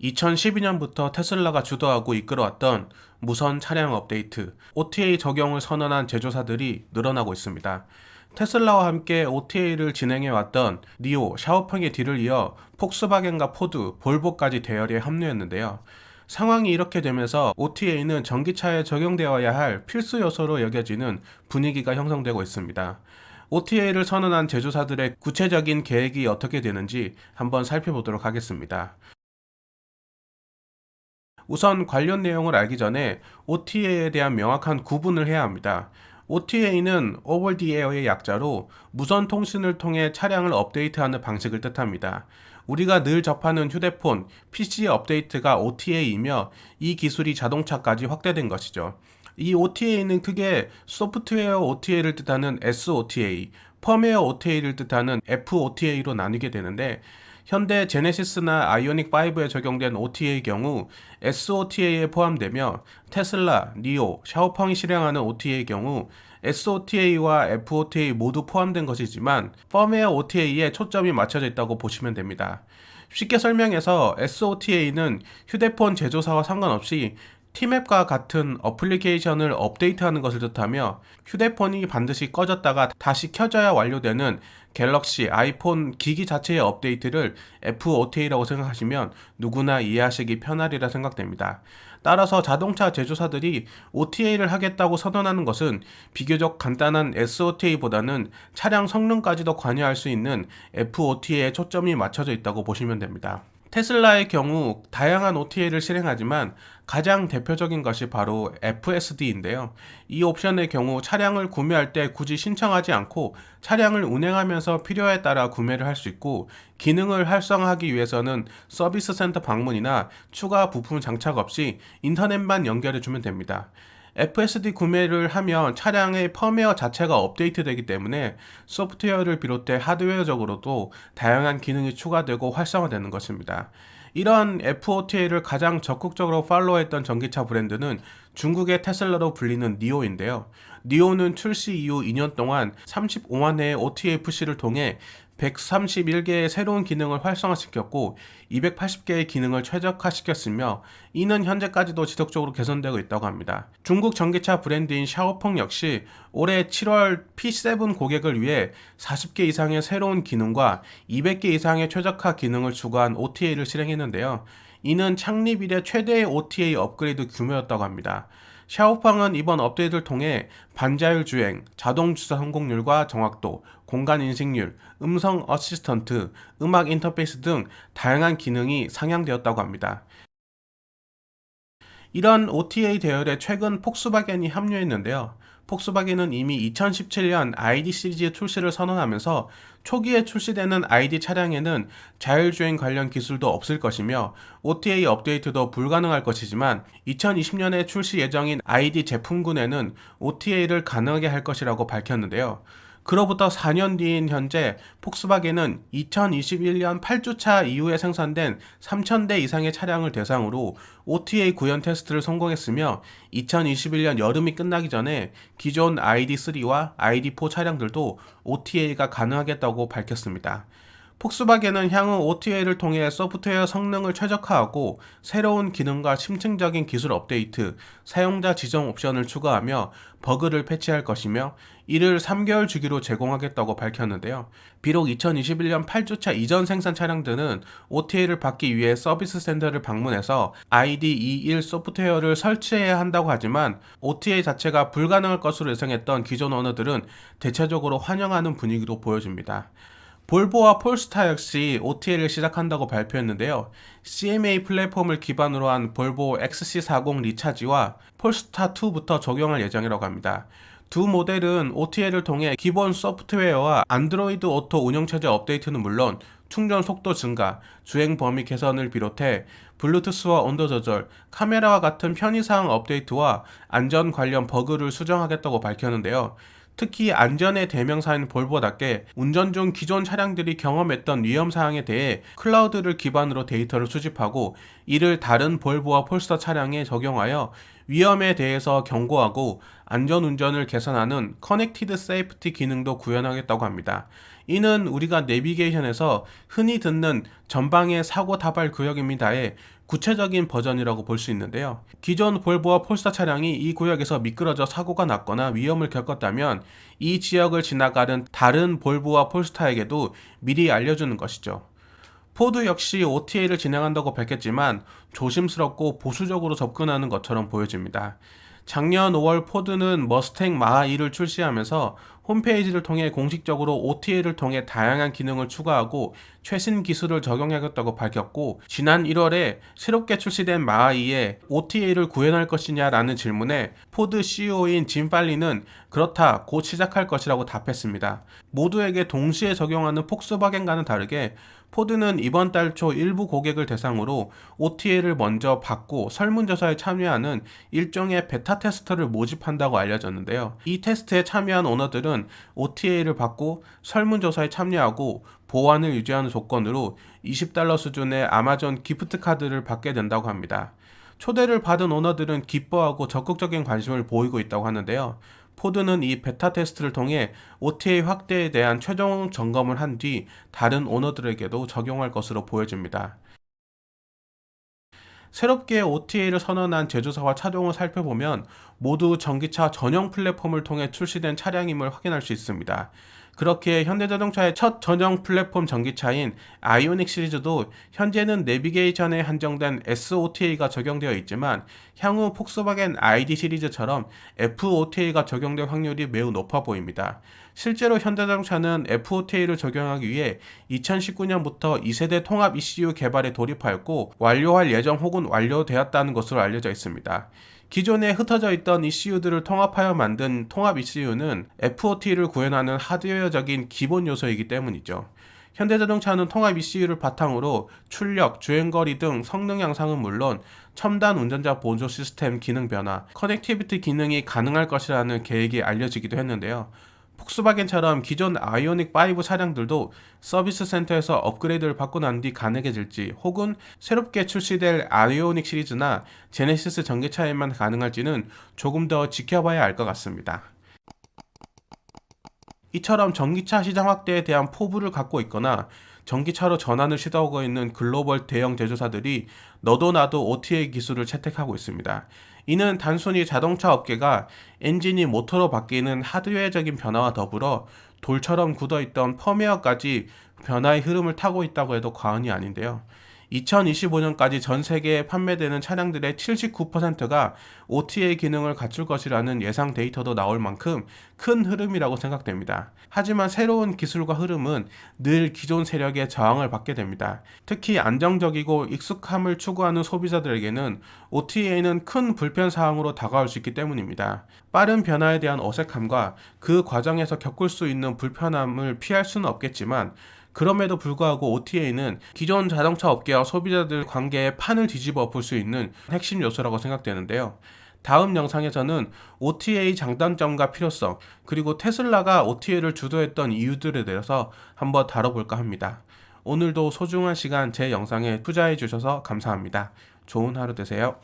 2012년부터 테슬라가 주도하고 이끌어왔던 무선 차량 업데이트, OTA 적용을 선언한 제조사들이 늘어나고 있습니다. 테슬라와 함께 OTA를 진행해왔던 니오, 샤오펑의 뒤를 이어 폭스바겐과 포드, 볼보까지 대열에 합류했는데요. 상황이 이렇게 되면서 OTA는 전기차에 적용되어야 할 필수 요소로 여겨지는 분위기가 형성되고 있습니다. OTA를 선언한 제조사들의 구체적인 계획이 어떻게 되는지 한번 살펴보도록 하겠습니다. 우선 관련 내용을 알기 전에 OTA에 대한 명확한 구분을 해야 합니다. OTA는 Over the Air의 약자로 무선 통신을 통해 차량을 업데이트하는 방식을 뜻합니다. 우리가 늘 접하는 휴대폰, PC 업데이트가 OTA이며 이 기술이 자동차까지 확대된 것이죠. 이 OTA는 크게 소프트웨어 OTA를 뜻하는 SOTA, 펌웨어 OTA를 뜻하는 FOTA로 나뉘게 되는데 현대 제네시스나 아이오닉 5에 적용된 OTA의 경우 SOTA에 포함되며 테슬라, 니오, 샤오펑이 실행하는 OTA의 경우 SOTA와 FOTA 모두 포함된 것이지만 펌웨어 OTA에 초점이 맞춰져 있다고 보시면 됩니다. 쉽게 설명해서 SOTA는 휴대폰 제조사와 상관없이 티맵과 같은 어플리케이션을 업데이트하는 것을 뜻하며 휴대폰이 반드시 꺼졌다가 다시 켜져야 완료되는 갤럭시, 아이폰 기기 자체의 업데이트를 FOTA라고 생각하시면 누구나 이해하시기 편하리라 생각됩니다. 따라서 자동차 제조사들이 OTA를 하겠다고 선언하는 것은 비교적 간단한 SOTA보다는 차량 성능까지도 관여할 수 있는 FOTA에 초점이 맞춰져 있다고 보시면 됩니다. 테슬라의 경우 다양한 OTA를 실행하지만 가장 대표적인 것이 바로 FSD인데요. 이 옵션의 경우 차량을 구매할 때 굳이 신청하지 않고 차량을 운행하면서 필요에 따라 구매를 할 수 있고 기능을 활성화하기 위해서는 서비스 센터 방문이나 추가 부품 장착 없이 인터넷만 연결해 주면 됩니다. FSD 구매를 하면 차량의 펌웨어 자체가 업데이트되기 때문에 소프트웨어를 비롯해 하드웨어적으로도 다양한 기능이 추가되고 활성화되는 것입니다. 이런 FOTA를 가장 적극적으로 팔로우했던 전기차 브랜드는 중국의 테슬라로 불리는 니오인데요. 니오는 출시 이후 2년 동안 35만 회의 OTA-FC를 통해 131개의 새로운 기능을 활성화시켰고 280개의 기능을 최적화시켰으며 이는 현재까지도 지속적으로 개선되고 있다고 합니다. 중국 전기차 브랜드인 샤오펑 역시 올해 7월 P7 고객을 위해 40개 이상의 새로운 기능과 200개 이상의 최적화 기능을 추가한 OTA를 실행했는데요. 이는 창립 이래 최대의 OTA 업그레이드 규모였다고 합니다. 샤오팡은 이번 업데이트를 통해 반자율 주행, 자동 주차 성공률과 정확도, 공간 인식률, 음성 어시스턴트, 음악 인터페이스 등 다양한 기능이 상향되었다고 합니다. 이런 OTA 대열에 최근 폭스바겐이 합류했는데요. 폭스바겐은 이미 2017년 ID 시리즈 출시를 선언하면서 초기에 출시되는 ID 차량에는 자율주행 관련 기술도 없을 것이며 OTA 업데이트도 불가능할 것이지만 2020년에 출시 예정인 ID 제품군에는 OTA를 가능하게 할 것이라고 밝혔는데요. 그로부터 4년 뒤인 현재 폭스바겐은 2021년 8주차 이후에 생산된 3,000대 이상의 차량을 대상으로 OTA 구현 테스트를 성공했으며 2021년 여름이 끝나기 전에 기존 ID3와 ID4 차량들도 OTA가 가능하겠다고 밝혔습니다. 폭스바겐은 향후 OTA를 통해 소프트웨어 성능을 최적화하고 새로운 기능과 심층적인 기술 업데이트, 사용자 지정 옵션을 추가하며 버그를 패치할 것이며 이를 3개월 주기로 제공하겠다고 밝혔는데요. 비록 2021년 8주차 이전 생산 차량들은 OTA를 받기 위해 서비스 센터를 방문해서 ID21 소프트웨어를 설치해야 한다고 하지만 OTA 자체가 불가능할 것으로 예상했던 기존 오너들은 대체적으로 환영하는 분위기로 보여집니다. 볼보와 폴스타 역시 OTA를 시작한다고 발표했는데요. CMA 플랫폼을 기반으로 한 볼보 XC40 리차지와 폴스타2부터 적용할 예정이라고 합니다. 두 모델은 OTA를 통해 기본 소프트웨어와 안드로이드 오토 운영체제 업데이트는 물론 충전 속도 증가, 주행 범위 개선을 비롯해 블루투스와 온도 조절, 카메라와 같은 편의사항 업데이트와 안전 관련 버그를 수정하겠다고 밝혔는데요. 특히 안전의 대명사인 볼보답게 운전 중 기존 차량들이 경험했던 위험사항에 대해 클라우드를 기반으로 데이터를 수집하고 이를 다른 볼보와 폴스타 차량에 적용하여 위험에 대해서 경고하고 안전운전을 개선하는 커넥티드 세이프티 기능도 구현하겠다고 합니다. 이는 우리가 내비게이션에서 흔히 듣는 전방의 사고 다발 구역입니다에 구체적인 버전이라고 볼 수 있는데요. 기존 볼보와 폴스타 차량이 이 구역에서 미끄러져 사고가 났거나 위험을 겪었다면 이 지역을 지나가는 다른 볼보와 폴스타에게도 미리 알려주는 것이죠. 포드 역시 OTA를 진행한다고 밝혔지만 조심스럽고 보수적으로 접근하는 것처럼 보여집니다. 작년 5월 포드는 머스탱 마하2를 출시하면서 홈페이지를 통해 공식적으로 OTA를 통해 다양한 기능을 추가하고 최신 기술을 적용하겠다고 밝혔고, 지난 1월에 새롭게 출시된 마하2에 OTA를 구현할 것이냐라는 질문에 포드 CEO인 짐 팔리는 그렇다, 곧 시작할 것이라고 답했습니다. 모두에게 동시에 적용하는 폭스바겐과는 다르게 포드는 이번 달 초 일부 고객을 대상으로 OTA를 먼저 받고 설문조사에 참여하는 일종의 베타 테스터를 모집한다고 알려졌는데요. 이 테스트에 참여한 오너들은 OTA를 받고 설문조사에 참여하고 보안을 유지하는 조건으로 $20 수준의 아마존 기프트 카드를 받게 된다고 합니다. 초대를 받은 오너들은 기뻐하고 적극적인 관심을 보이고 있다고 하는데요. 포드는 이 베타 테스트를 통해 OTA 확대에 대한 최종 점검을 한 뒤 다른 오너들에게도 적용할 것으로 보여집니다. 새롭게 OTA를 선언한 제조사와 차종을 살펴보면 모두 전기차 전용 플랫폼을 통해 출시된 차량임을 확인할 수 있습니다. 그렇게 현대자동차의 첫 전용 플랫폼 전기차인 아이오닉 시리즈도 현재는 내비게이션에 한정된 SOTA가 적용되어 있지만 향후 폭스바겐 ID 시리즈처럼 FOTA가 적용될 확률이 매우 높아 보입니다. 실제로 현대자동차는 FOTA를 적용하기 위해 2019년부터 2세대 통합 ECU 개발에 돌입하였고 완료할 예정 혹은 완료되었다는 것으로 알려져 있습니다. 기존에 흩어져 있던 ECU들을 통합하여 만든 통합 ECU는 FOT를 구현하는 하드웨어적인 기본 요소이기 때문이죠. 현대자동차는 통합 ECU를 바탕으로 출력, 주행거리 등 성능 향상은 물론 첨단 운전자 보조 시스템 기능 변화, 커넥티비티 기능이 가능할 것이라는 계획이 알려지기도 했는데요. 폭스바겐처럼 기존 아이오닉 5 차량들도 서비스 센터에서 업그레이드를 받고 난 뒤 가능해질지, 혹은 새롭게 출시될 아이오닉 시리즈나 제네시스 전기차에만 가능할지는 조금 더 지켜봐야 알 것 같습니다. 이처럼 전기차 시장 확대에 대한 포부를 갖고 있거나 전기차로 전환을 시도하고 있는 글로벌 대형 제조사들이 너도 나도 OTA 기술을 채택하고 있습니다. 이는 단순히 자동차 업계가 엔진이 모터로 바뀌는 하드웨어적인 변화와 더불어 돌처럼 굳어있던 펌웨어까지 변화의 흐름을 타고 있다고 해도 과언이 아닌데요. 2025년까지 전 세계에 판매되는 차량들의 79%가 OTA 기능을 갖출 것이라는 예상 데이터도 나올 만큼 큰 흐름이라고 생각됩니다. 하지만 새로운 기술과 흐름은 늘 기존 세력의 저항을 받게 됩니다. 특히 안정적이고 익숙함을 추구하는 소비자들에게는 OTA는 큰 불편 사항으로 다가올 수 있기 때문입니다. 빠른 변화에 대한 어색함과 그 과정에서 겪을 수 있는 불편함을 피할 수는 없겠지만, 그럼에도 불구하고 OTA는 기존 자동차 업계와 소비자들 관계의 판을 뒤집어 엎을 수 있는 핵심 요소라고 생각되는데요. 다음 영상에서는 OTA 장단점과 필요성, 그리고 테슬라가 OTA를 주도했던 이유들에 대해서 한번 다뤄볼까 합니다. 오늘도 소중한 시간 제 영상에 투자해 주셔서 감사합니다. 좋은 하루 되세요.